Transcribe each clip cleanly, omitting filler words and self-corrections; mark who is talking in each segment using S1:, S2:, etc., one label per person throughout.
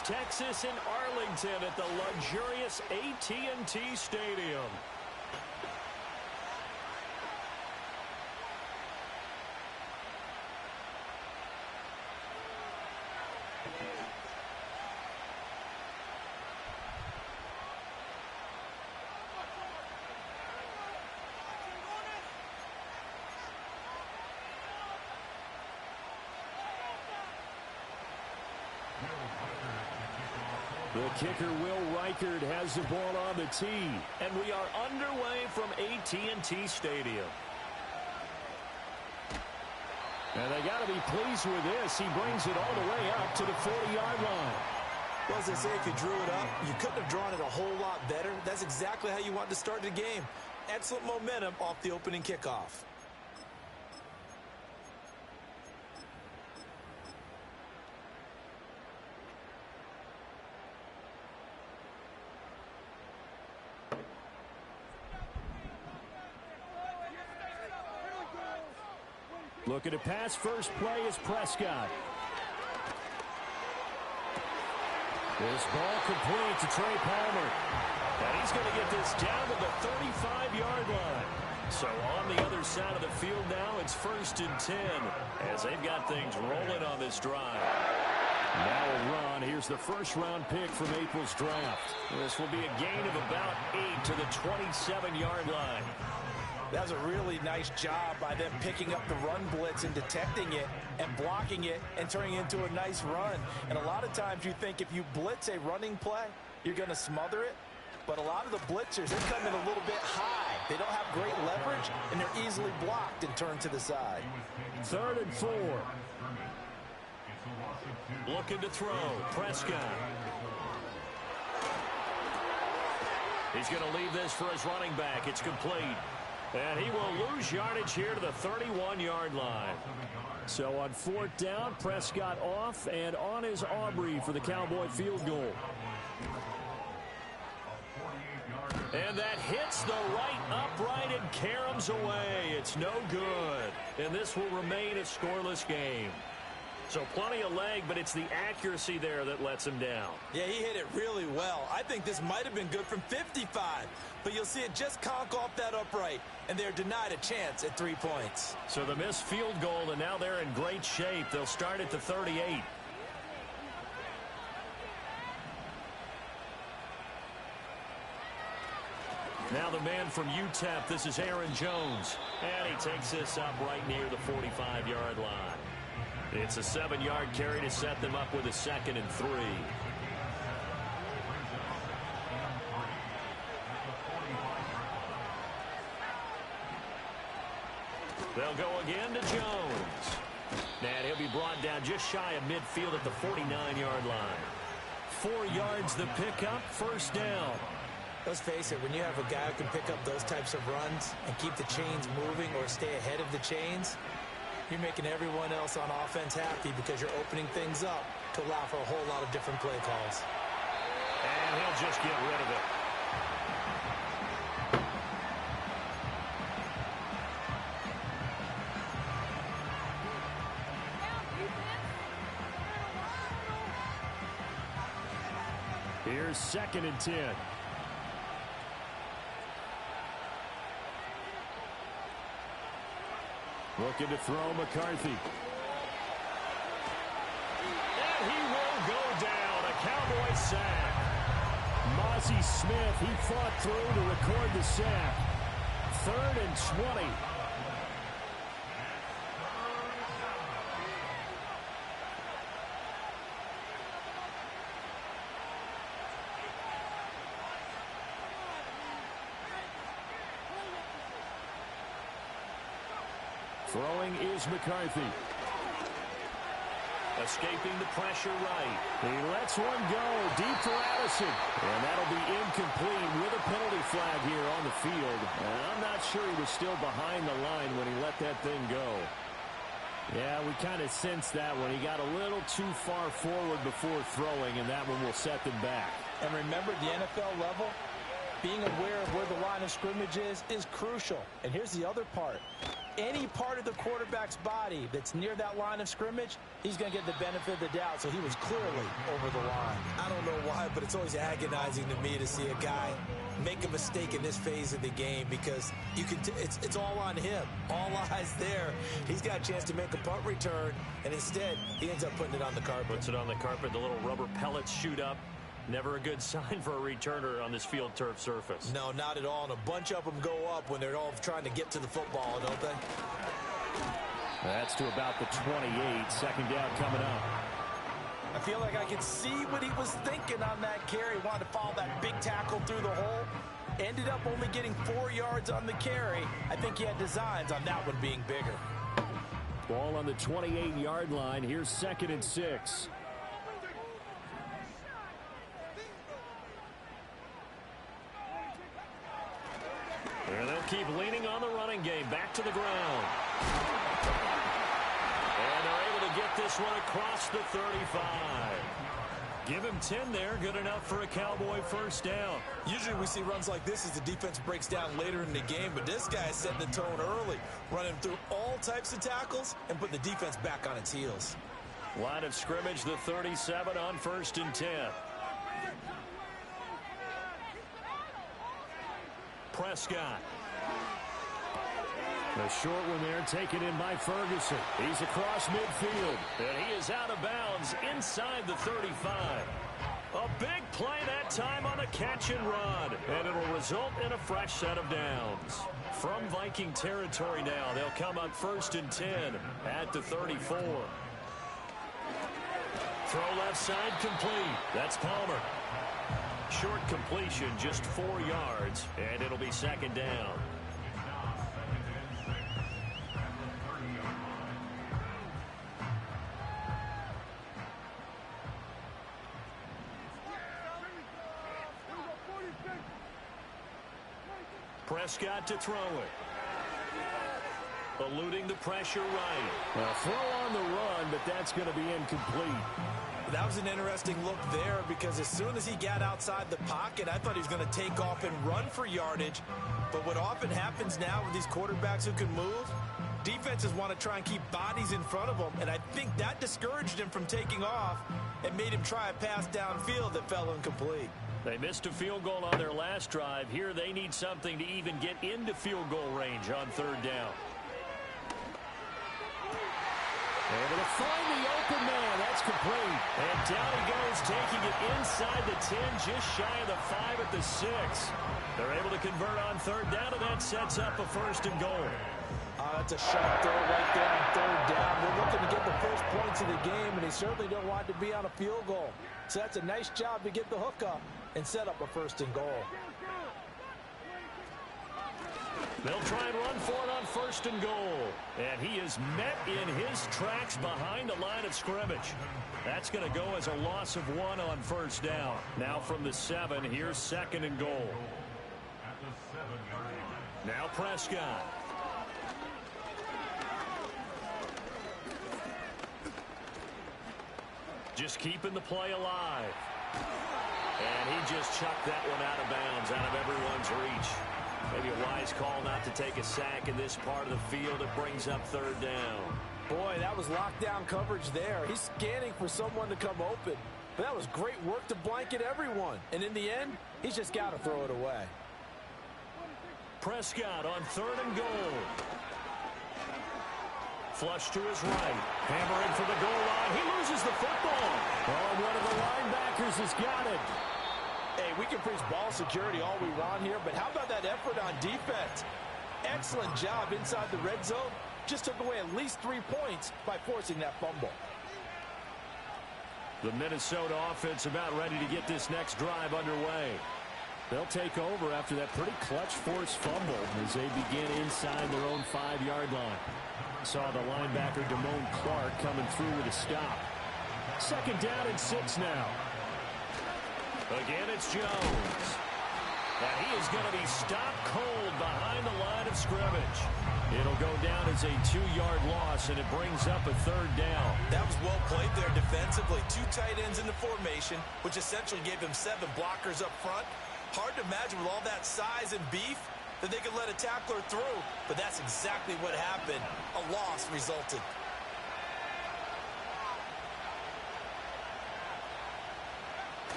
S1: It's Texas in Arlington at the luxurious AT&T Stadium. The kicker, Will Reichard, has the ball on the tee, and we are underway from AT&T Stadium. And they got to be pleased with this. He brings it all the way up to the 40-yard line.
S2: Well, as I say, if you drew it up, you couldn't have drawn it a whole lot better. That's exactly how you want to start the game. Excellent momentum off the opening kickoff.
S1: Looking to pass. First play is Prescott. This ball complete to Trey Palmer. And he's going to get this down to the 35-yard line. So on the other side of the field now, it's 1st and 10 as they've got things rolling on this drive. Now a run. Here's the first-round pick from April's draft. This will be a gain of about 8 to the 27-yard line.
S2: That was a really nice job by them picking up the run blitz and detecting it and blocking it and turning it into a nice run. And a lot of times you think if you blitz a running play, you're going to smother it. But a lot of the blitzers, they come in a little bit high. They don't have great leverage, and they're easily blocked and turned to the side.
S1: 3rd and 4. Looking to throw. Prescott. He's going to leave this for his running back. It's complete. And he will lose yardage here to the 31-yard line. So on 4th down, Prescott off, and on is Aubrey for the Cowboy field goal. And that hits the right upright and caroms away. It's no good. And this will remain a scoreless game. So plenty of leg, but it's the accuracy there that lets him down.
S2: Yeah, he hit it really well. I think this might have been good from 55. But you'll see it just conk off that upright, and they're denied a chance at 3 points.
S1: So the missed field goal, and now they're in great shape. They'll start at the 38. Now the man from UTEP, this is Aaron Jones. And he takes this up right near the 45-yard line. It's a 7-yard carry to set them up with a 2nd and 3. They'll go again to Jones. And he'll be brought down just shy of midfield at the 49-yard line. 4 yards the pickup, 1st down.
S2: Let's face it, when you have a guy who can pick up those types of runs and keep the chains moving or stay ahead of the chains, you're making everyone else on offense happy because you're opening things up to allow for a whole lot of different play calls.
S1: And he'll just get rid of it. Here's 2nd and 10. Looking to throw McCarthy. And he will go down. A Cowboy sack. Mozzie Smith, he fought through to record the sack. 3rd and 20. Throwing is McCarthy. Escaping the pressure right. He lets one go deep for Addison. And that'll be incomplete with a penalty flag here on the field. And I'm not sure he was still behind the line when he let that thing go. Yeah, we kind of sensed that when he got a little too far forward before throwing, and that one will set them back.
S2: And remember, the NFL level, being aware of where the line of scrimmage is crucial. And here's the other part. Any part of the quarterback's body that's near that line of scrimmage, he's going to get the benefit of the doubt. So he was clearly over the line. alive, but it's always agonizing to me to see a guy make a mistake in this phase of the game because it's all on him. All eyes there. He's got a chance to make a punt return, and instead he ends up putting it on the carpet.
S1: Puts it on the carpet. The little rubber pellets shoot up. Never a good sign for a returner on this field turf surface.
S2: No, not at all. And a bunch of them go up when they're all trying to get to the football, don't they?
S1: That's to about the 28. Second down coming up.
S2: I feel like I could see what he was thinking on that carry. Wanted to follow that big tackle through the hole. Ended up only getting 4 yards on the carry. I think he had designs on that one being bigger.
S1: Ball on the 28-yard line. Here's 2nd and 6. And they'll keep leaning on the running game. Back to the ground. And they're able to get this one across the 35. Give him 10 there. Good enough for a Cowboy first down.
S2: Usually we see runs like this as the defense breaks down later in the game, but this guy is setting the tone early, running through all types of tackles and putting the defense back on its heels.
S1: Line of scrimmage, the 37 on 1st and 10. Prescott. The short one there taken in by Ferguson. He's across midfield, and he is out of bounds inside the 35. A big play that time on a catch and run, and it'll result in a fresh set of downs. From Viking territory now, they'll come on 1st and 10 at the 34. Throw left side complete. That's Palmer. Short completion, just 4 yards, and it'll be 2nd down. Prescott to throw it. Eluding the pressure right. A throw on the run, but that's going to be incomplete.
S2: That was an interesting look there because as soon as he got outside the pocket, I thought he was going to take off and run for yardage. But what often happens now with these quarterbacks who can move, defenses want to try and keep bodies in front of them, and I think that discouraged him from taking off and made him try a pass downfield that fell incomplete.
S1: They missed a field goal on their last drive. Here they need something to even get into field goal range on 3rd down. Able to find the open man. That's complete. And down he goes, taking it inside the 10, just shy of the 5 at the 6. They're able to convert on 3rd down, and that sets up a 1st and goal.
S2: That's a sharp throw right there on 3rd down. They're looking to get the first points of the game, and they certainly don't want to be on a field goal. So that's a nice job to get the hook up and set up a 1st and goal.
S1: They'll try and run for it on 1st and goal. And he is met in his tracks behind the line of scrimmage. That's going to go as a loss of 1 on 1st down. Now from the 7, here's 2nd and goal. Now Prescott. Just keeping the play alive. And he just chucked that one out of bounds, out of everyone's reach. Maybe a wise call not to take a sack in this part of the field. It brings up 3rd down.
S2: Boy, that was lockdown coverage there. He's scanning for someone to come open. But that was great work to blanket everyone. And in the end, he's just got to throw it away.
S1: Prescott on 3rd and goal. Flush to his right. Hammering for the goal line. He loses the football. Oh, one of the linebackers has got it.
S2: Hey, we can preach ball security all we want here, but how about that effort on defense? Excellent job inside the red zone. Just took away at least 3 points by forcing that fumble.
S1: The Minnesota offense about ready to get this next drive underway. They'll take over after that pretty clutch forced fumble as they begin inside their own 5-yard line. Saw the linebacker Damone Clark coming through with a stop. 2nd down and 6 now. Again, it's Jones. And he is going to be stopped cold behind the line of scrimmage. It'll go down as a 2-yard loss, and it brings up a 3rd down.
S2: That was well played there defensively. 2 tight ends in the formation, which essentially gave him 7 blockers up front. Hard to imagine with all that size and beef that they could let a tackler through, but that's exactly what happened. A loss resulted.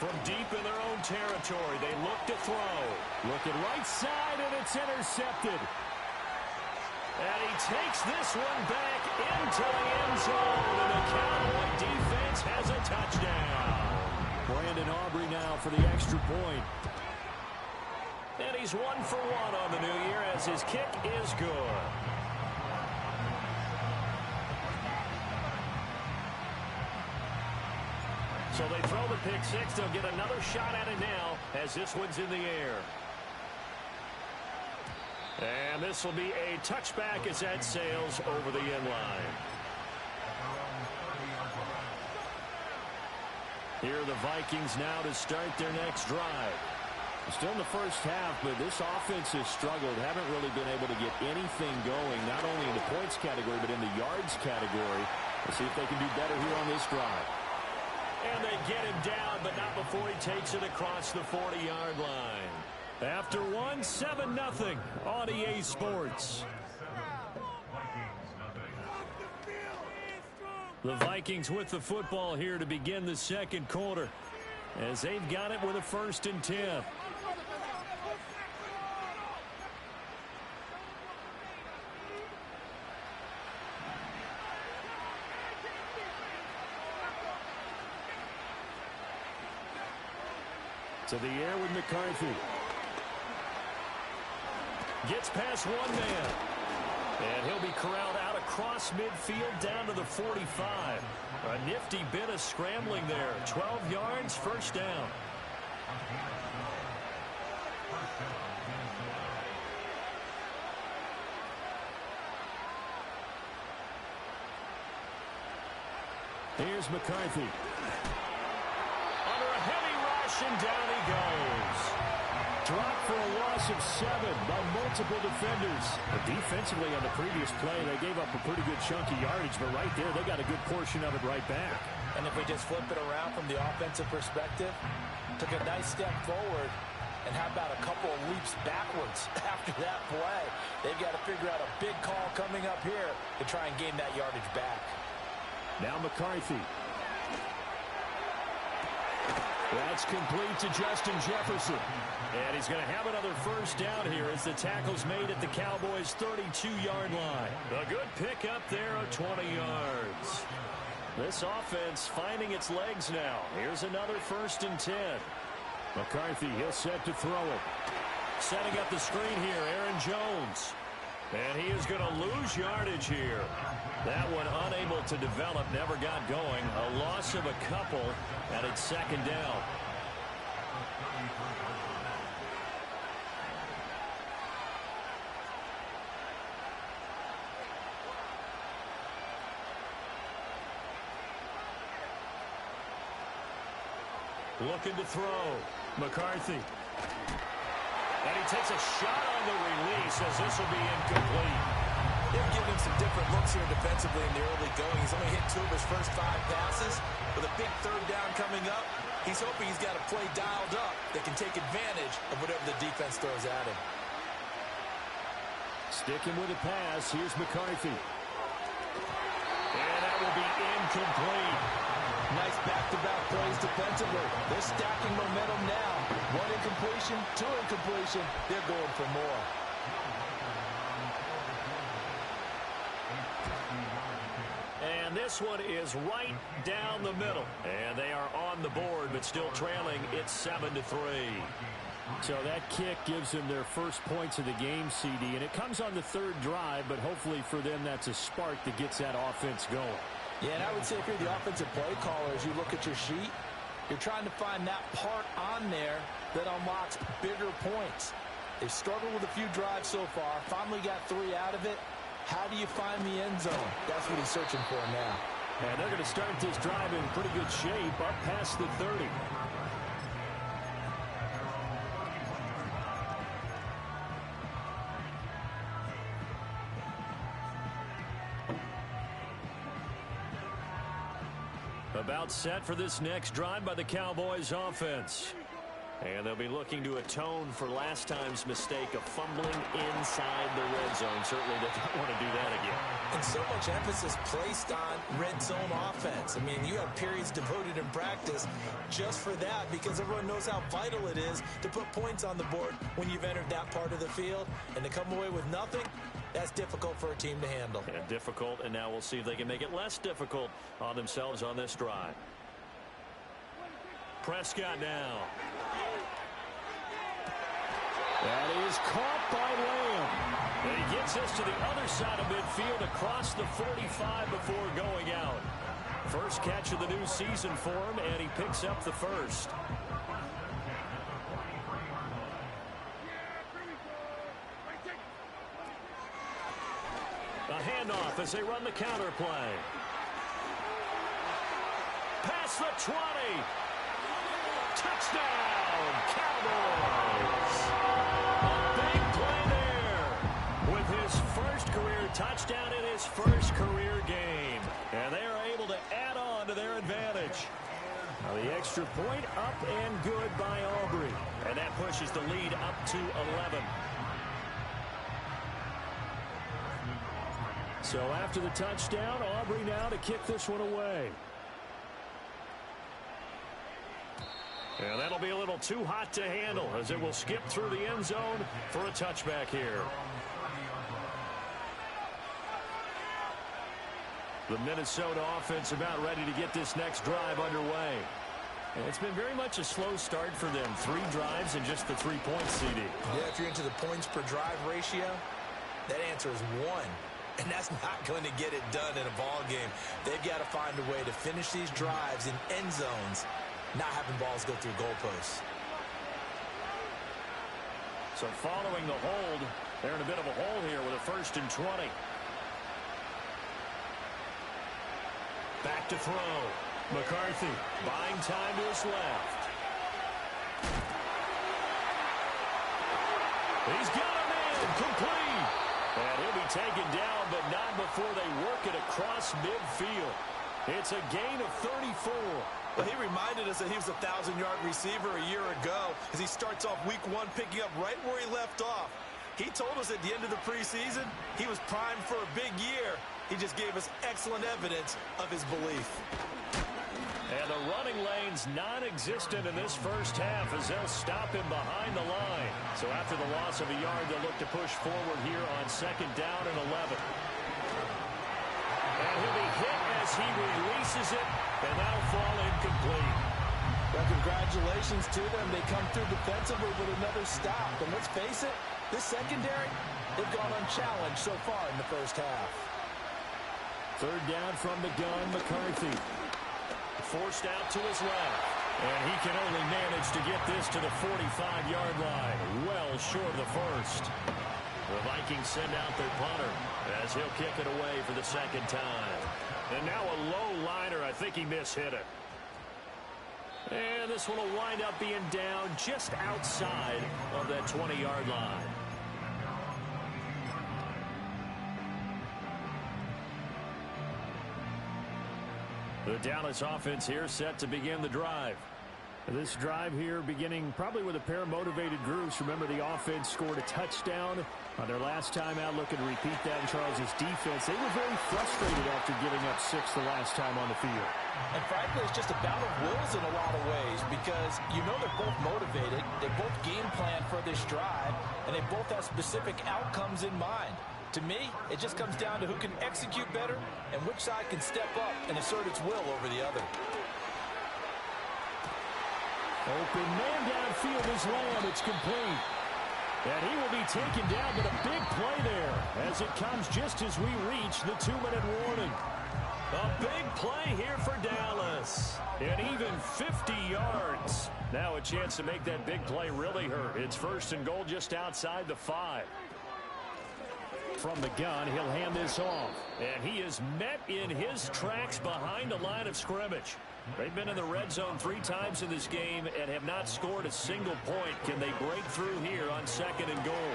S1: From deep in their own territory, they look to throw. Looking right side, and it's intercepted. And he takes this one back into the end zone, and the Cowboy defense has a touchdown. Brandon Aubrey now for the extra point. And he's 1 for 1 on the new year as his kick is good. So they throw the pick six. They'll get another shot at it now as this one's in the air. And this will be a touchback as that sails over the end line. Here are the Vikings now to start their next drive. Still in the first half, but this offense has struggled. Haven't really been able to get anything going, not only in the points category, but in the yards category. Let's see if they can do better here on this drive. And they get him down, but not before he takes it across the 40-yard line. After one, 7-0 on EA Sports. The Vikings with the football here to begin the second quarter, as they've got it with a 1st and 10. To the air with McCarthy. Gets past one man. And he'll be corralled out across midfield down to the 45. A nifty bit of scrambling there. 12 yards, 1st down. Here's McCarthy. Under a heavy rush, and down he goes. Dropped for a loss of 7 by multiple defenders. But defensively on the previous play, they gave up a pretty good chunk of yardage, but right there, they got a good portion of it right back.
S2: And if we just flip it around from the offensive perspective, took a nice step forward, and how about a couple of leaps backwards after that play? They've got to figure out a big call coming up here to try and gain that yardage back.
S1: Now McCarthy. That's complete to Justin Jefferson. And he's going to have another 1st down here as the tackle's made at the Cowboys' 32-yard line. A good pickup there of 20 yards. This offense finding its legs now. Here's another 1st and 10. McCarthy, he'll set to throw it. Setting up the screen here, Aaron Jones. And he is going to lose yardage here. That one unable to develop, never got going. A loss of a couple, and it's 2nd down. Looking to throw. McCarthy. And he takes a shot on the release as this will be incomplete.
S2: They're giving some different looks here defensively in the early going. He's only hit 2 of his first 5 passes. With a big 3rd down coming up, he's hoping he's got a play dialed up that can take advantage of whatever the defense throws at him.
S1: Sticking with the pass, here's McCarthy. And that will be incomplete.
S2: Nice back-to-back plays defensively. They're stacking momentum now. 1 incompletion, 2 incompletion. They're going for more.
S1: And this one is right down the middle. And they are on the board, but still trailing. It's 7-3. So that kick gives them their first points of the game, CD. And it comes on the 3rd drive, but hopefully for them that's a spark that gets that offense going.
S2: Yeah, and I would say if you're the offensive play caller, as you look at your sheet, you're trying to find that part on there that unlocks bigger points. They've struggled with a few drives so far, finally got 3 out of it. How do you find the end zone? That's what he's searching for now.
S1: And they're going to start this drive in pretty good shape up past the 30. About set for this next drive by the Cowboys offense. And they'll be looking to atone for last time's mistake of fumbling inside the red zone. Certainly they don't want to do that again.
S2: And so much emphasis placed on red zone offense. I mean, you have periods devoted in practice just for that because everyone knows how vital it is to put points on the board when you've entered that part of the field. And to come away with nothing, that's difficult for a team to handle.
S1: And difficult, and now we'll see if they can make it less difficult on themselves on this drive. Prescott now. That is caught by Lamb. And he gets us to the other side of midfield across the 45 before going out. First catch of the new season for him, and he picks up the first. A handoff as they run the counter play. Past the 20. Touchdown, Cowboys. A big play there with his first career touchdown in his first career game. And they are able to add on to their advantage. Now the extra point up and good by Aubrey. And that pushes the lead up to 11. So after the touchdown, Aubrey now to kick this one away. And that'll be a little too hot to handle as it will skip through the end zone for a touchback here. The Minnesota offense about ready to get this next drive underway. And it's been very much a slow start for them. 3 drives and just the 3 points, CD.
S2: Yeah, if you're into the points per drive ratio, that answer is 1. And that's not going to get it done in a ball game. They've got to find a way to finish these drives in end zones, not having balls go through goalposts.
S1: So following the hold, they're in a bit of a hole here with a 1st and 20. Back to throw. McCarthy buying time to his left. He's got a man complete. And he'll be taken down, but not before they work it across midfield. It's a gain of 34.
S2: Well, he reminded us that he was a 1,000-yard receiver a year ago as he starts off week 1 picking up right where he left off. He told us at the end of the preseason he was primed for a big year. He just gave us excellent evidence of his belief.
S1: And the running lane's non-existent in this first half as they'll stop him behind the line. So after the loss of a yard, they'll look to push forward here on 2nd down and 11. And he'll be hit as he releases it, and that'll fall incomplete.
S2: Well, congratulations to them. They come through defensively with another stop. And let's face it, this secondary, they've gone unchallenged so far in the first half.
S1: 3rd down from the gun, McCarthy. Forced out to his left. And he can only manage to get this to the 45-yard line. Well short of the first. The Vikings send out their punter as he'll kick it away for the 2nd time. And now a low liner. I think he mishit it. And this one will wind up being down just outside of that 20-yard line. The Dallas offense here set to begin the drive. This drive here beginning probably with a pair of motivated groups. Remember, the offense scored a touchdown on their last time out. Looking to repeat that in Charles' defense. They were very frustrated after giving up 6 the last time on the field.
S2: And frankly, it's just a battle of wills in a lot of ways because you know they're both motivated. They both game plan for this drive, and they both have specific outcomes in mind. To me, it just comes down to who can execute better and which side can step up and assert its will over the other.
S1: Open man downfield is Lamb. It's complete. And he will be taken down, but a big play there as it comes just as we reach the 2-minute warning. A big play here for Dallas. And even 50 yards. Now a chance to make that big play really hurt. It's 1st and goal just outside the 5. From the gun, he'll hand this off. And he is met in his tracks behind the line of scrimmage. They've been in the red zone 3 times in this game and have not scored a single point. Can they break through here on 2nd and goal?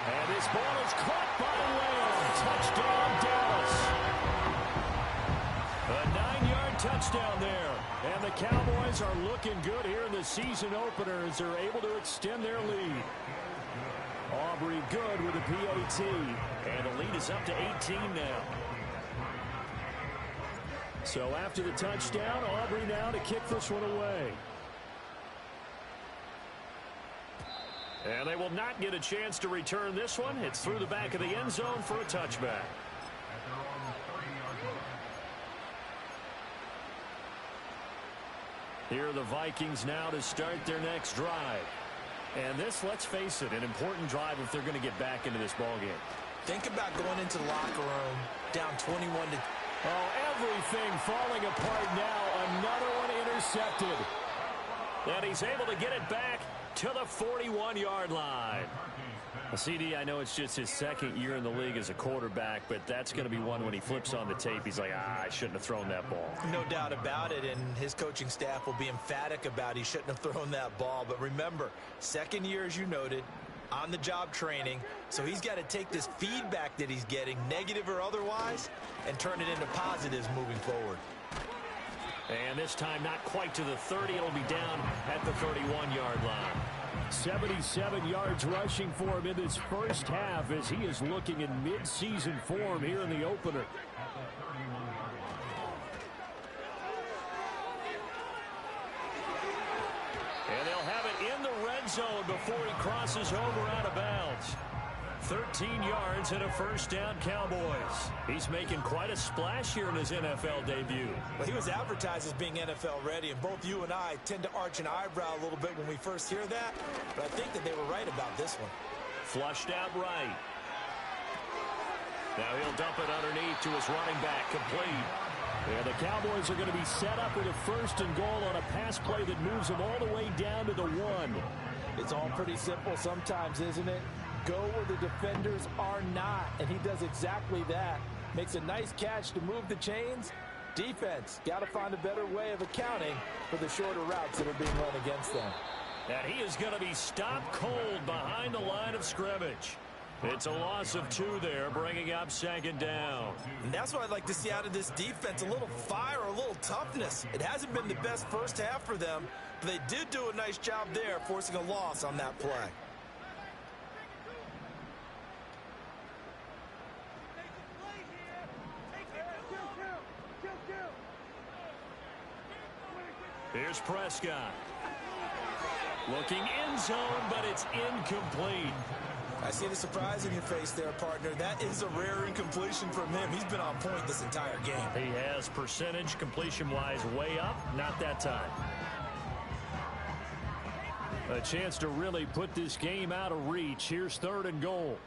S1: And this ball is caught by Lamb. Touchdown, Dallas. A 9-yard touchdown there. And the Cowboys are looking good here in the the season openers are able to extend their lead. Aubrey good with a PAT. And the lead is up to 18 now. So after the touchdown, Aubrey now to kick this one away. And they will not get a chance to return this one. It's through the back of the end zone for a touchback. Here are the Vikings now to start their next drive. And this, let's face it, an important drive if they're going to get back into this ballgame.
S2: Think about going into the locker room down 21 to...
S1: Oh, everything falling apart now. Another one intercepted. And he's able to get it back to the 41-yard line. CD, I know it's just his second year in the league as a quarterback, but that's going to be one when he flips on the tape. He's like, I shouldn't have thrown that ball.
S2: No doubt about it, and his coaching staff will be emphatic about he shouldn't have thrown that ball. But remember, second year, as you noted, on-the-job training, so he's got to take this feedback that he's getting, negative or otherwise, and turn it into positives moving forward.
S1: And this time not quite to the 30. It'll be down at the 31-yard line. 77 yards rushing for him in this first half as he is looking in mid-season form here in the opener. And they'll have it in the red zone before he crosses over out of bounds. 13 yards and a first down, Cowboys. He's making quite a splash here in his NFL debut.
S2: Well, he was advertised as being NFL ready, and both you and I tend to arch an eyebrow a little bit when we first hear that, but I think that they were right about this one.
S1: Flushed out right. Now he'll dump it underneath to his running back, complete. And the Cowboys are going to be set up with a first and goal on a pass play that moves them all the way down to the 1.
S2: It's all pretty simple sometimes, isn't it? Go where the defenders are not, and he does exactly that. Makes a nice catch to move the chains. Defense, got to find a better way of accounting for the shorter routes that are being run against them.
S1: And he is going to be stopped cold behind the line of scrimmage. It's a loss of 2 there, bringing up second down.
S2: And that's what I'd like to see out of this defense, a little fire, a little toughness. It hasn't been the best first half for them, but they did do a nice job there, forcing a loss on that play.
S1: Here's Prescott. Looking end zone, but it's incomplete.
S2: I see the surprise in your face there, partner. That is a rare incompletion from him. He's been on point this entire game.
S1: He has percentage completion-wise way up, not that time. A chance to really put this game out of reach. Here's 3rd and goal.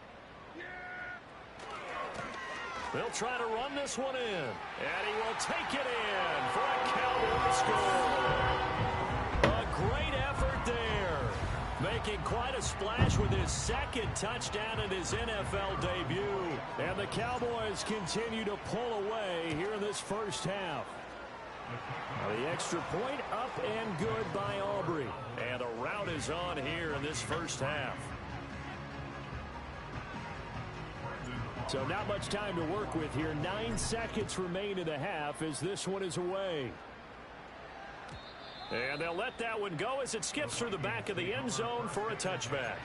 S1: They'll try to run this one in. And he will take it in for a Cowboy score. A great effort there. Making quite a splash with his second touchdown in his NFL debut. And the Cowboys continue to pull away here in this first half. The extra point up and good by Aubrey. And a rout is on here in this first half. So not much time to work with here. 9 seconds remain in the half as this one is away. And they'll let that one go as it skips through the back of the end zone for a touchback.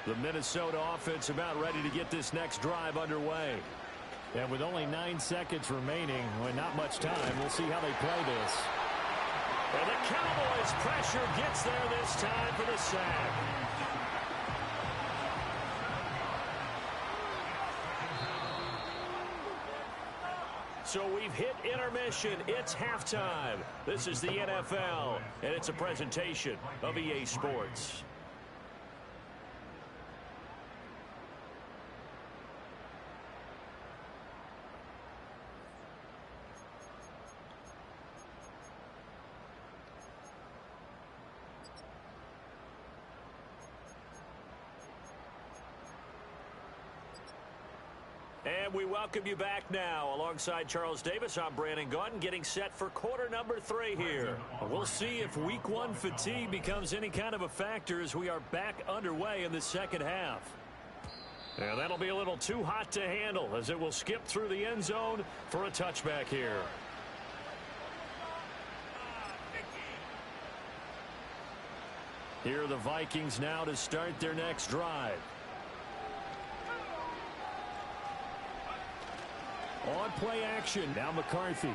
S1: The Minnesota offense about ready to get this next drive underway. And with only 9 seconds remaining, well, not much time, we'll see how they play this. And the Cowboys' pressure gets there this time for the sack. So we've hit intermission. It's halftime. This is the NFL, and it's a presentation of EA Sports. And we welcome you back now. Alongside Charles Davis, I'm Brandon Gaudin, getting set for quarter number 3 here. We'll see if week 1 fatigue becomes any kind of a factor as we are back underway in the second half. And that'll be a little too hot to handle as it will skip through the end zone for a touchback here. Here are the Vikings now to start their next drive. On play action, now McCarthy.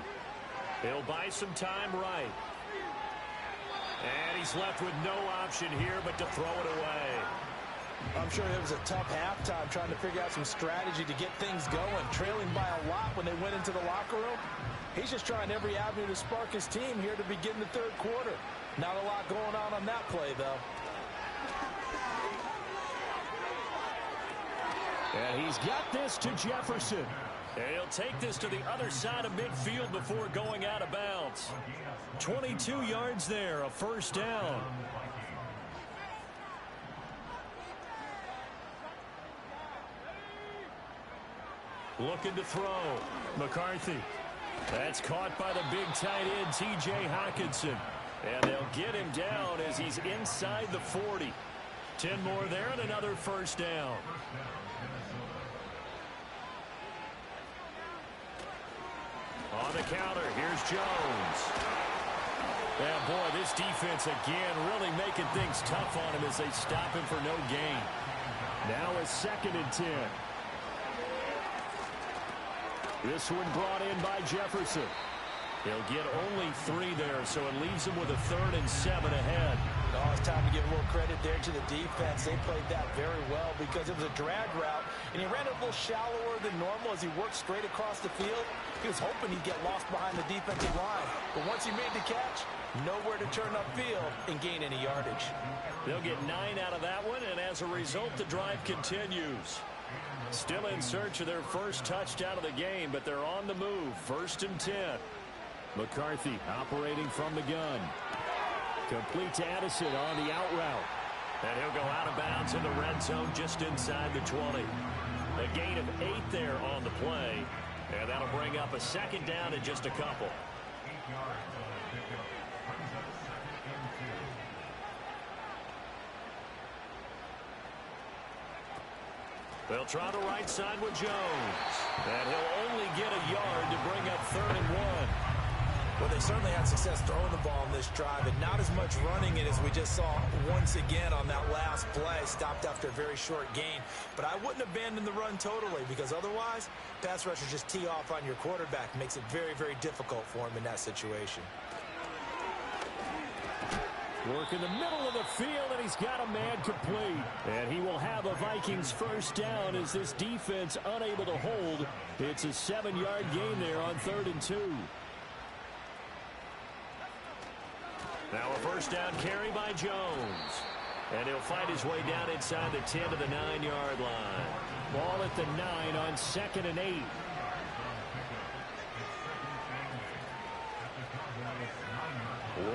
S1: He'll buy some time right. And he's left with no option here but to throw it away.
S2: I'm sure it was a tough halftime trying to figure out some strategy to get things going. Trailing by a lot when they went into the locker room. He's just trying every avenue to spark his team here to begin the third quarter. Not a lot going on that play, though.
S1: And he's got this to Jefferson. And he'll take this to the other side of midfield before going out of bounds. 22 yards there, a first down. Looking to throw. McCarthy. That's caught by the big tight end, T.J. Hockenson. And they'll get him down as he's inside the 40. 10 more there and another first down. On the counter, here's Jones. And boy, this defense again really making things tough on him as they stop him for no gain. Now a 2nd and 10. This one brought in by Jefferson. He'll get only 3 there, so it leaves him with a 3rd and 7 ahead.
S2: Oh, it's time to give a little credit there to the defense. They played that very well because it was a drag route, and he ran it a little shallower than normal as he worked straight across the field. He was hoping he'd get lost behind the defensive line, but once he made the catch, nowhere to turn upfield and gain any yardage.
S1: They'll get 9 out of that one, and as a result, the drive continues. Still in search of their first touchdown of the game, but they're on the move. 1st and 10. McCarthy operating from the gun. Complete to Addison on the out route. And he'll go out of bounds in the red zone just inside the 20. A gain of 8 there on the play. And that'll bring up a 2nd down in just a couple. They'll try the right side with Jones. And he'll only get a yard to bring up 3rd and 1.
S2: Well, they certainly had success throwing the ball on this drive, and not as much running it as we just saw once again on that last play. Stopped after a very short gain. But I wouldn't abandon the run totally, because otherwise, pass rushers just tee off on your quarterback. Makes it very, very difficult for him in that situation.
S1: Work in the middle of the field, and he's got a man complete. And he will have a Vikings first down as this defense unable to hold. It's a 7-yard gain there on 3rd and 2. Now a first down carry by Jones. And he'll fight his way down inside the 10 to the 9-yard line. Ball at the 9 on 2nd and 8.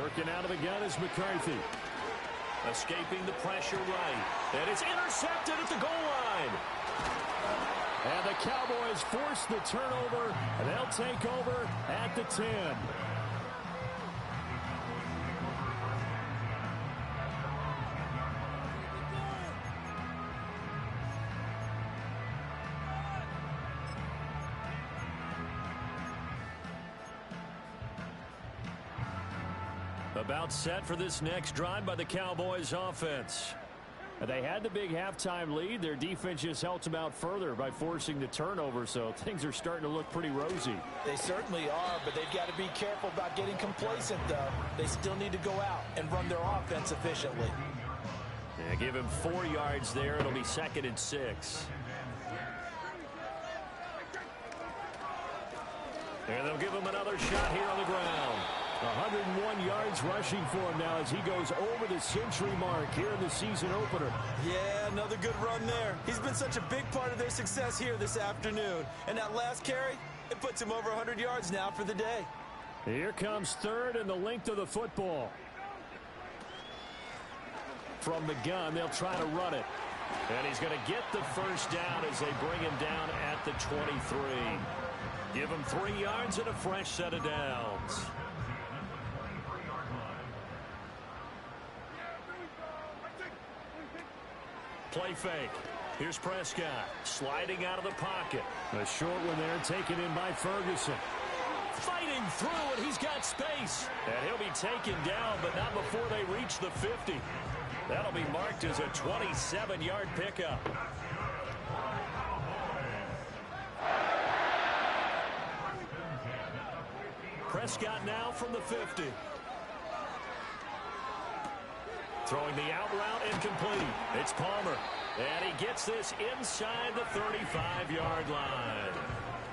S1: Working out of the gun is McCarthy. Escaping the pressure right. And it's intercepted at the goal line. And the Cowboys force the turnover, and they'll take over at the 10. About set for this next drive by the Cowboys offense. They had the big halftime lead. Their defense just helped them out further by forcing the turnover, so things are starting to look pretty rosy.
S2: They certainly are, but they've got to be careful about getting complacent, though. They still need to go out and run their offense efficiently.
S1: Yeah, give him 4 yards there. It'll be 2nd and 6. And they'll give him another shot here on the ground. 101 yards rushing for him now as he goes over the century mark here in the season opener.
S2: Yeah, another good run there. He's been such a big part of their success here this afternoon. And that last carry, it puts him over 100 yards now for the day.
S1: Here comes 3rd and the length of the football. From the gun, they'll try to run it. And he's going to get the first down as they bring him down at the 23. Give him 3 yards and a fresh set of downs. Play fake. Here's Prescott sliding out of the pocket. A short one there taken in by Ferguson. fighting through, and he's got space. And he'll be taken down, but not before they reach the 50. That'll be marked as a 27-yard pickup. Prescott now from the 50. Throwing the out route incomplete. It's Palmer. And he gets this inside the 35-yard line.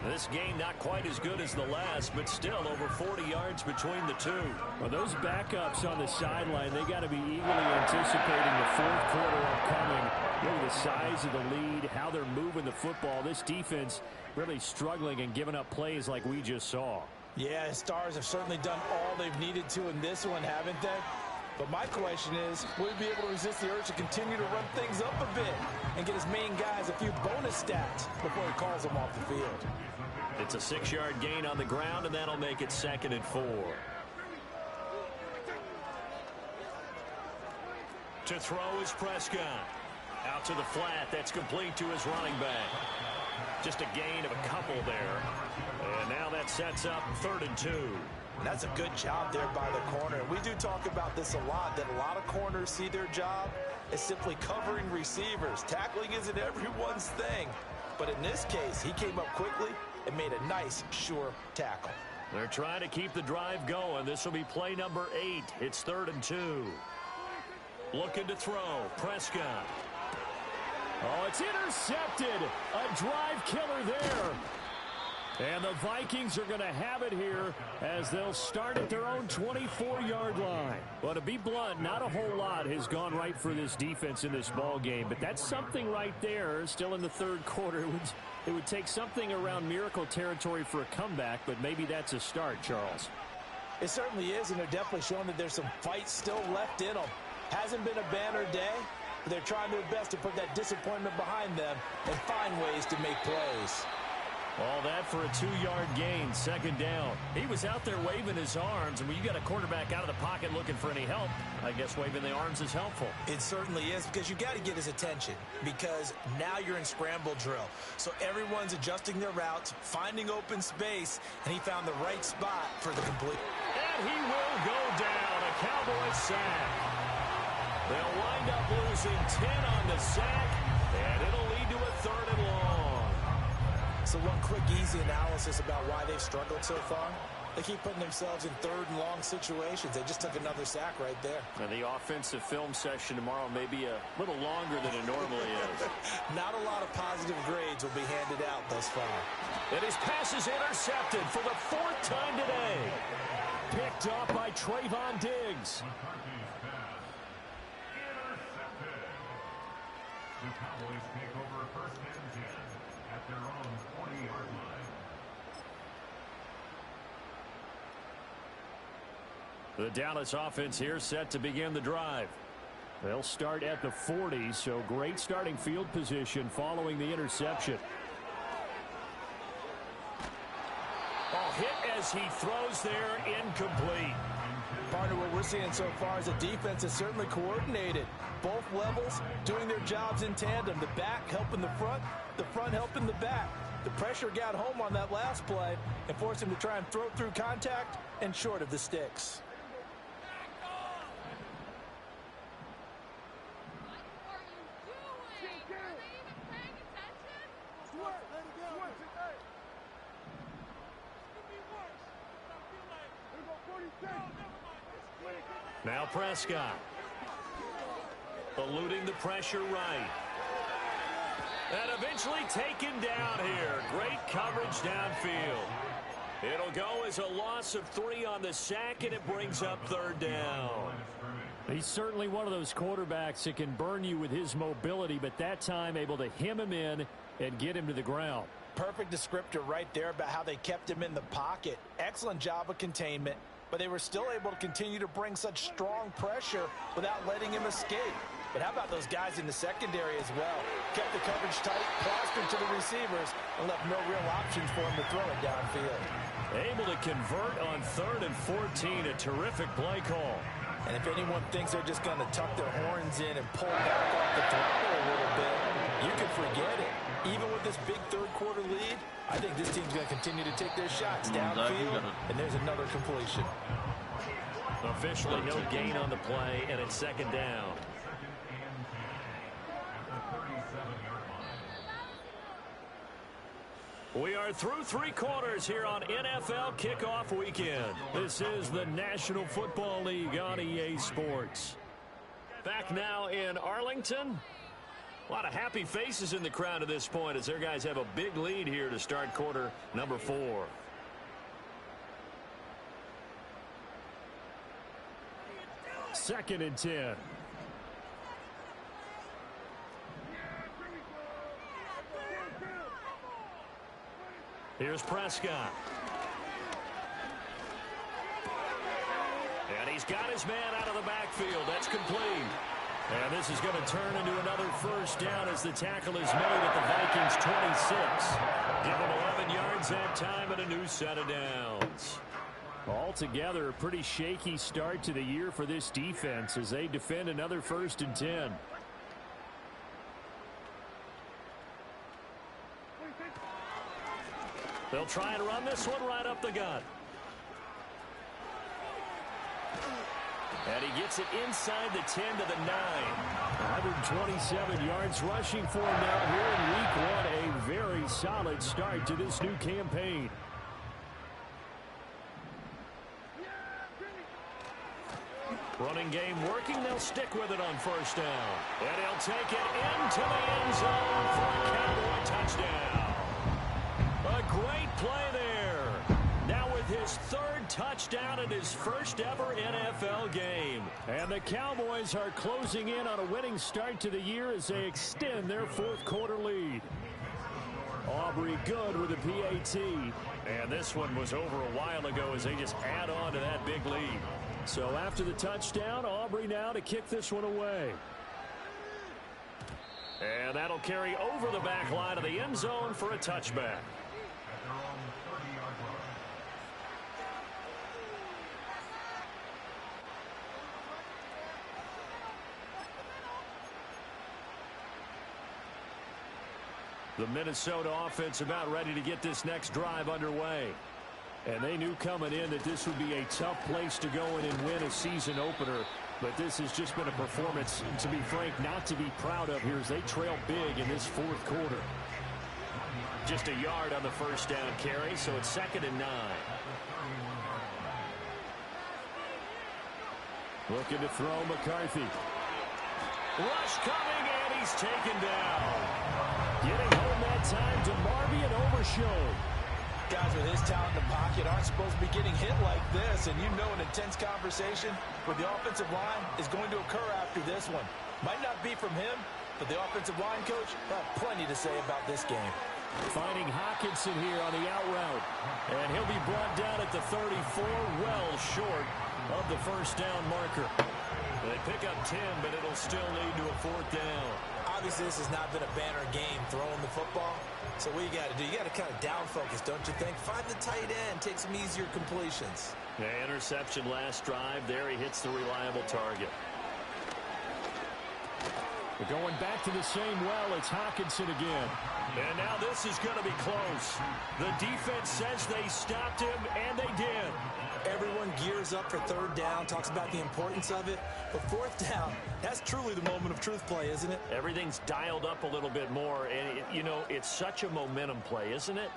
S1: This game not quite as good as the last, but still over 40 yards between the two.
S3: Well, those backups on the sideline, they got to be eagerly anticipating the fourth quarter upcoming. Look at the size of the lead, how they're moving the football. This defense really struggling and giving up plays like we just saw.
S2: Yeah, Stars have certainly done all they've needed to in this one, haven't they? But my question is, will he be able to resist the urge to continue to run things up a bit and get his main guys a few bonus stats before he calls them off the field?
S1: It's a 6-yard gain on the ground, and that'll make it 2nd and 4. To throw is Prescott. Out to the flat. That's complete to his running back. Just a gain of a couple there. And now that sets up 3rd and 2.
S2: That's a good job there by the corner. We do talk about this a lot, that a lot of corners see their job as simply covering receivers. Tackling isn't everyone's thing. But in this case, he came up quickly and made a nice, sure tackle.
S1: They're trying to keep the drive going. This will be play number 8. It's 3rd and 2. Looking to throw. Prescott.
S3: Oh, it's intercepted. A drive killer there. And the Vikings are going to have it here as they'll start at their own 24-yard line. Well, to be blunt, not a whole lot has gone right for this defense in this ball game, but that's something right there. Still in the 3rd quarter. It would take something around miracle territory for a comeback, but maybe that's a start, Charles.
S2: It certainly is, and they're definitely showing that there's some fight still left in them. Hasn't been a banner day, but they're trying their best to put that disappointment behind them and find ways to make plays.
S1: All that for a 2-yard gain, 2nd down. He was out there waving his arms, and when you got a quarterback out of the pocket looking for any help, I guess waving the arms is helpful.
S2: It certainly is, because you got to get his attention, because now you're in scramble drill. So everyone's adjusting their routes, finding open space, and he found the right spot for the complete.
S1: And he will go down, a Cowboys sack. They'll wind up losing 10 on the sack, and it'll lead to a 3rd and long.
S2: So one quick, easy analysis about why they've struggled so far. They keep putting themselves in 3rd and long situations. They just took another sack right there.
S1: And the offensive film session tomorrow may be a little longer than it normally is.
S2: Not a lot of positive grades will be handed out thus far.
S1: And his pass is intercepted for the 4th time today.
S3: Picked up by Trayvon Diggs.
S4: The Cowboys take over 1st and 10 at their own 40-yard line.
S1: The Dallas offense here set to begin the drive.
S3: They'll start at the 40, so great starting field position following the interception.
S1: Oh, hit as he throws there, incomplete.
S2: Partner, what we're seeing so far is a defense that's certainly coordinated. Both levels doing their jobs in tandem. The back helping the front helping the back. The pressure got home on that last play and forced him to try and throw through contact and short of the sticks.
S1: Now Prescott. Eluding the pressure right. And eventually taken down here. Great coverage downfield. It'll go as a loss of 3 on the sack, and it brings up 3rd down.
S3: He's certainly one of those quarterbacks that can burn you with his mobility, but that time able to hem him in and get him to the ground.
S2: Perfect descriptor right there about how they kept him in the pocket. Excellent job of containment, but they were still able to continue to bring such strong pressure without letting him escape. But how about those guys in the secondary as well? Kept the coverage tight, plastered to the receivers, and left no real options for him to throw it downfield.
S1: Able to convert on 3rd and 14, a terrific play call.
S2: And if anyone thinks they're just going to tuck their horns in and pull back off the throttle a little bit, you can forget it. Even with this big third-quarter lead, I think this team's going to continue to take their shots downfield, and there's another completion.
S1: Officially, no gain on the play, and it's second down. We are through three quarters here on NFL Kickoff Weekend. This is the National Football League on EA Sports. Back now in Arlington. A lot of happy faces in the crowd at this point as their guys have a big lead here to start quarter number 4.
S3: Second and 10.
S1: Here's Prescott. And he's got his man out of the backfield. That's complete. And this is going to turn into another first down as the tackle is made at the Vikings 26. Given 11 yards that time and a new set of downs.
S3: Altogether, a pretty shaky start to the year for this defense as they defend another first and 10.
S1: They'll try and run this one right up the gut. And he gets it inside the 10 to the 9.
S3: 127 yards rushing for him now here in week 1. A very solid start to this new campaign.
S1: Running game working. They'll stick with it on first down. And he'll take it into the end zone for a Cowboy touchdown. A great play there. Now with his third touchdown in his first ever NFL game.
S3: And the Cowboys are closing in on a winning start to the year as they extend their fourth quarter lead. Aubrey good with a PAT.
S1: And this one was over a while ago as they just add on to that big lead.
S3: So after the touchdown, Aubrey now to kick this one away.
S1: And that'll carry over the back line of the end zone for a touchback. The Minnesota offense about ready to get this next drive underway.
S3: And they knew coming in that this would be a tough place to go in and win a season opener. But this has just been a performance, to be frank, not to be proud of here as they trail big in this fourth quarter.
S1: Just a yard on the first down carry, so it's second and 9.
S3: Looking to throw McCarthy.
S1: Rush coming, and he's taken down.
S3: Getting home that time to Marby and Overshown.
S2: Guys with his talent in the pocket aren't supposed to be getting hit like this, and you know an intense conversation with the offensive line is going to occur after this one. Might not be from him, but the offensive line coach will have plenty to say about this game.
S3: Finding Hockenson here on the out route.
S1: And he'll be brought down at the 34, well short of the first down marker. They pick up 10, but it'll still lead to a fourth down.
S2: Obviously, this has not been a banner game throwing the football. So what you got to do, you got to kind of down focus, don't you think? Find the tight end, take some easier completions.
S1: Yeah, interception last drive. There he hits the reliable target.
S3: We're going back to the same well. It's Hockenson again.
S1: And now this is going to be close. The defense says they stopped him, and they did.
S2: Everyone gears up for third down, talks about the importance of it. But fourth down, that's truly the moment of truth play, isn't it?
S1: Everything's dialed up a little bit more. And, you know, it's such a momentum play, isn't it?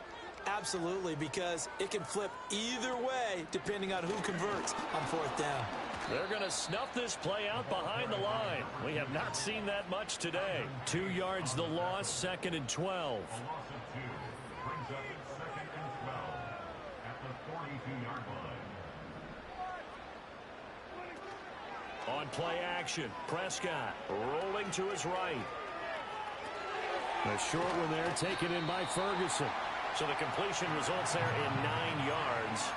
S2: Absolutely, because it can flip either way depending on who converts on fourth down.
S1: They're going to snuff this play out behind the line. We have not seen that much today.
S3: 2 yards the loss, second and 12.
S4: A loss of 2 brings up second and 12 at the 42-yard line.
S1: On play action, Prescott rolling to his right.
S3: A short one there, taken in by Ferguson.
S1: So the completion results there in 9 yards.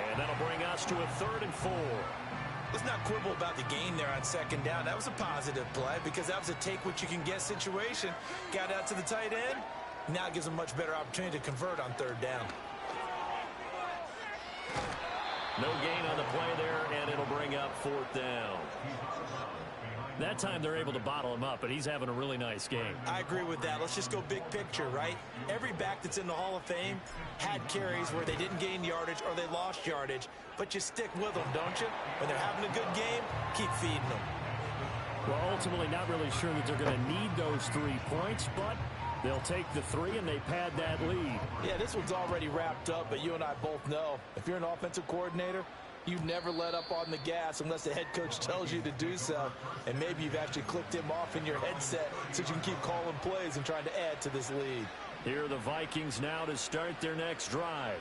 S1: And that'll bring us to a 3rd and 4.
S2: Let's not quibble about the gain there on second down. That was a positive play because that was a take-what-you-can-get situation. Got out to the tight end. Now it gives them a much better opportunity to convert on third down.
S1: No gain on the play there, and it'll bring up fourth down.
S3: That time they're able to bottle him up, but he's having a really nice game.
S2: I agree with that. Let's just go big picture, right? Every back that's in the Hall of Fame had carries where they didn't gain yardage or they lost yardage, but you stick with them, don't you? When they're having a good game, keep feeding them.
S3: Well, ultimately not really sure that they're going to need those 3 points, but they'll take the 3 and they pad that lead.
S2: Yeah, this one's already wrapped up, but you and I both know if you're an offensive coordinator, you never let up on the gas unless the head coach tells you to do so. And maybe you've actually clicked him off in your headset so you can keep calling plays and trying to add to this lead.
S3: Here are the Vikings now to start their next drive.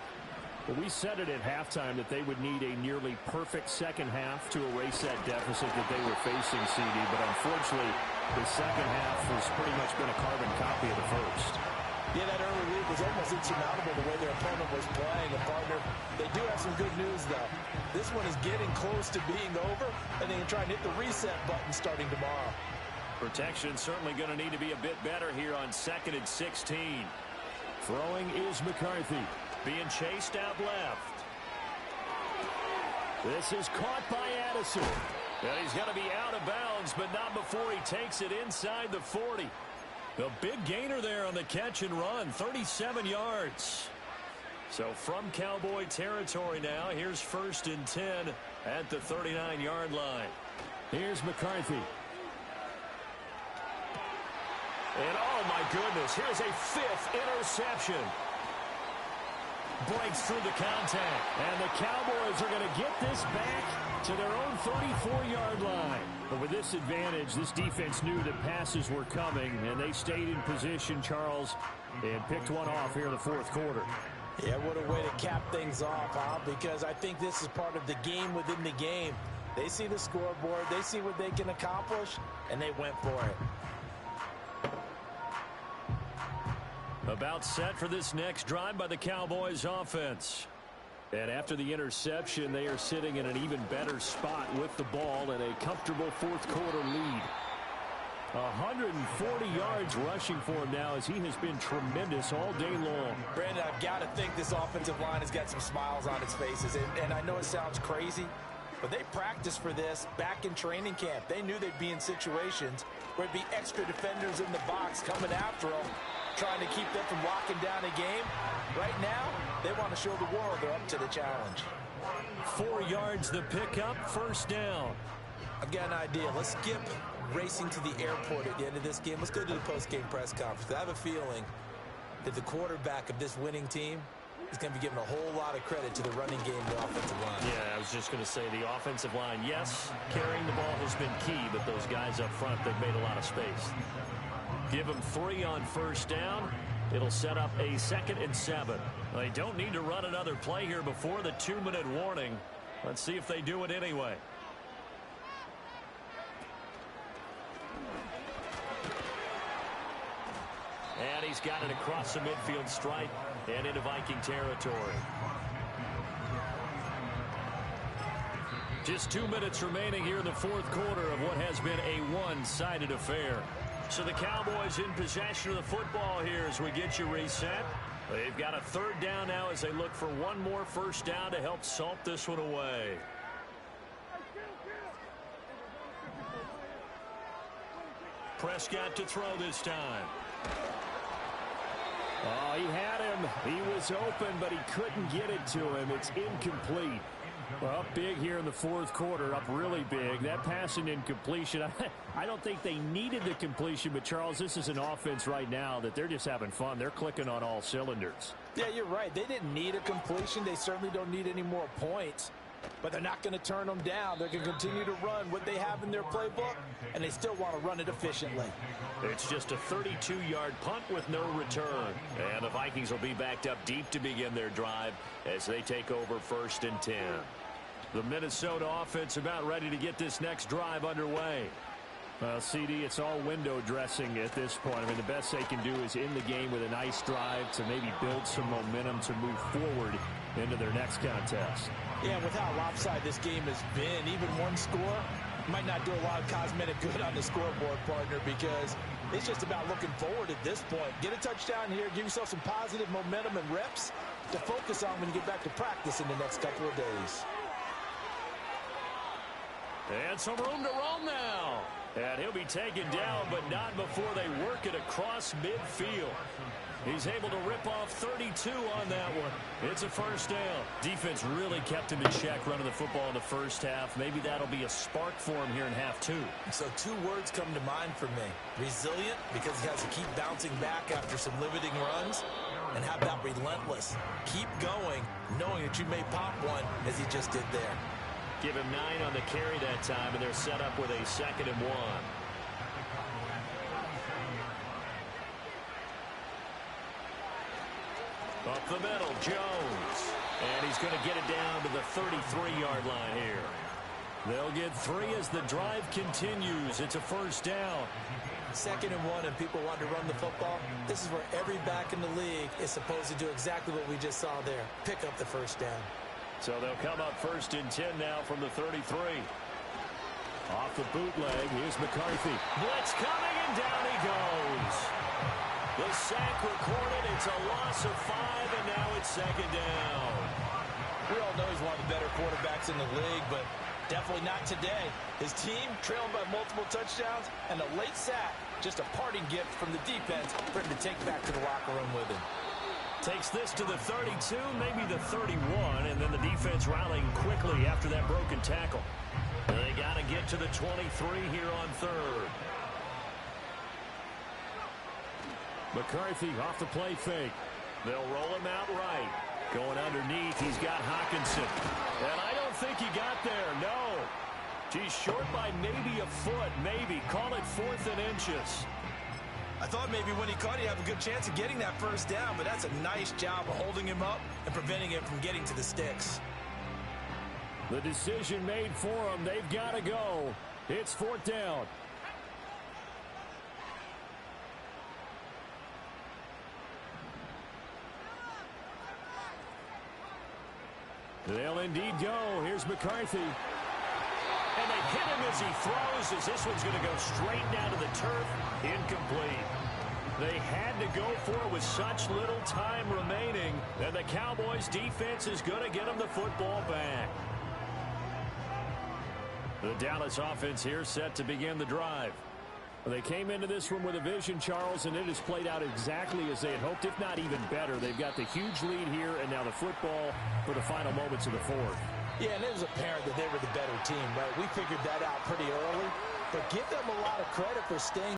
S3: Well, we said it at halftime that they would need a nearly perfect second half to erase that deficit that they were facing, CD. But unfortunately, the second half has pretty much been a carbon copy of the first.
S2: Yeah, that early lead was almost insurmountable the way their opponent was playing. And, partner, they do have some good news, though. This one is getting close to being over, and they can try and hit the reset button starting tomorrow.
S3: Protection certainly going to need to be a bit better here on 2nd and 16. Throwing is McCarthy. Being chased out left. This is caught by Addison. And he's going to be out of bounds, but not before he takes it inside the 40. The big gainer there on the catch and run, 37 yards. So from Cowboy territory now, here's 1st and 10 at the 39-yard line. Here's McCarthy. And oh my goodness, here's a 5th interception. Breaks through the contact. And the Cowboys are going to get this back to their own 34-yard line. But with this advantage, this defense knew that passes were coming, and they stayed in position, Charles, and picked one off here in the 4th quarter.
S2: Yeah, what a way to cap things off, huh? Because I think this is part of the game within the game. They see the scoreboard, they see what they can accomplish, and they went for it.
S3: About set for this next drive by the Cowboys offense. And after the interception, they are sitting in an even better spot with the ball and a comfortable 4th quarter lead. 140 yards rushing for him now as he has been tremendous all day long.
S2: Brandon, I've got to think this offensive line has got some smiles on its faces. And I know it sounds crazy, but they practiced for this back in training camp. They knew they'd be in situations where it'd be extra defenders in the box coming after them, trying to keep them from locking down a game. Right now, they want to show the world they're up to the challenge.
S3: 4 yards the pickup, 1st down.
S2: I've got an idea. Let's skip racing to the airport at the end of this game. Let's go to the post-game press conference. I have a feeling that the quarterback of this winning team is going to be giving a whole lot of credit to the running game and the offensive line.
S3: Yeah, I was just going to say the offensive line, yes, carrying the ball has been key, but those guys up front, they've made a lot of space. Give them 3 on 1st down. It'll set up a 2nd and 7. They don't need to run another play here before the 2-minute warning. Let's see if they do it anyway. And he's got it across the midfield stripe and into Viking territory. Just 2 minutes remaining here in the 4th quarter of what has been a one-sided affair. So the Cowboys in possession of the football here as we get you reset. They've got a 3rd down now as they look for one more 1st down to help salt this one away. Prescott to throw this time. Oh, he had him. He was open, but he couldn't get it to him. It's incomplete. Well, up big here in the 4th quarter, up really big. That passing incompletion, I don't think they needed the completion, but, Charles, this is an offense right now that they're just having fun. They're clicking on all cylinders.
S2: Yeah, you're right. They didn't need a completion. They certainly don't need any more points, but they're not going to turn them down. They're going to continue to run what they have in their playbook, and they still want to run it efficiently.
S3: It's just a 32-yard punt with no return. And the Vikings will be backed up deep to begin their drive as they take over 1st and 10. The Minnesota offense about ready to get this next drive underway. CD, it's all window dressing at this point. I mean, the best they can do is in the game with a nice drive to maybe build some momentum to move forward into their next contest.
S2: Yeah, with how lopsided this game has been, even one score might not do a lot of cosmetic good on the scoreboard, partner, because it's just about looking forward at this point. Get a touchdown here, give yourself some positive momentum and reps to focus on when you get back to practice in the next couple of days.
S3: And some room to roam now. And he'll be taken down, but not before they work it across midfield. He's able to rip off 32 on that one. It's a first down. Defense really kept him in check running the football in the first half. Maybe that'll be a spark for him here in half two.
S2: So two words come to mind for me. Resilient, because he has to keep bouncing back after some limiting runs. And how about relentless? Keep going, knowing that you may pop one, as he just did there.
S3: Give him 9 on the carry that time, and they're set up with a 2nd and 1. Up the middle, Jones. And he's going to get it down to the 33-yard line here. They'll get 3 as the drive continues. It's a first down.
S2: 2nd and 1, and people want to run the football. This is where every back in the league is supposed to do exactly what we just saw there. Pick up the first down.
S3: So they'll come up 1st and 10 now from the 33. Off the bootleg, here's McCarthy. Blitz coming, and down he goes. The sack recorded. It's a loss of 5, and now it's 2nd down.
S2: We all know he's one of the better quarterbacks in the league, but definitely not today. His team trailing by multiple touchdowns, and a late sack, just a parting gift from the defense for him to take back to the locker room with him.
S3: Takes this to the 32, maybe the 31, and then the defense rallying quickly after that broken tackle. They got to get to the 23 here on 3rd. McCarthy off the play fake. They'll roll him out right. Going underneath, he's got Hawkinson. And I don't think he got there, no. He's short by maybe a foot, maybe. Call it 4th and inches.
S2: I thought maybe when he caught it, he'd have a good chance of getting that first down, but that's a nice job of holding him up and preventing him from getting to the sticks.
S3: The decision made for him. They've got to go. It's 4th down. They'll indeed go. Here's McCarthy. And they hit him as he throws, as this one's going to go straight down to the turf. Incomplete. They had to go for it with such little time remaining, and the Cowboys defense is going to get them the football back. The Dallas offense here set to begin the drive. They came into this one with a vision, Charles, and it has played out exactly as they had hoped, if not even better. They've got the huge lead here, and now the football for the final moments of the 4th.
S2: Yeah, and it was apparent that they were the better team, right? We figured that out pretty early, but give them a lot of credit for staying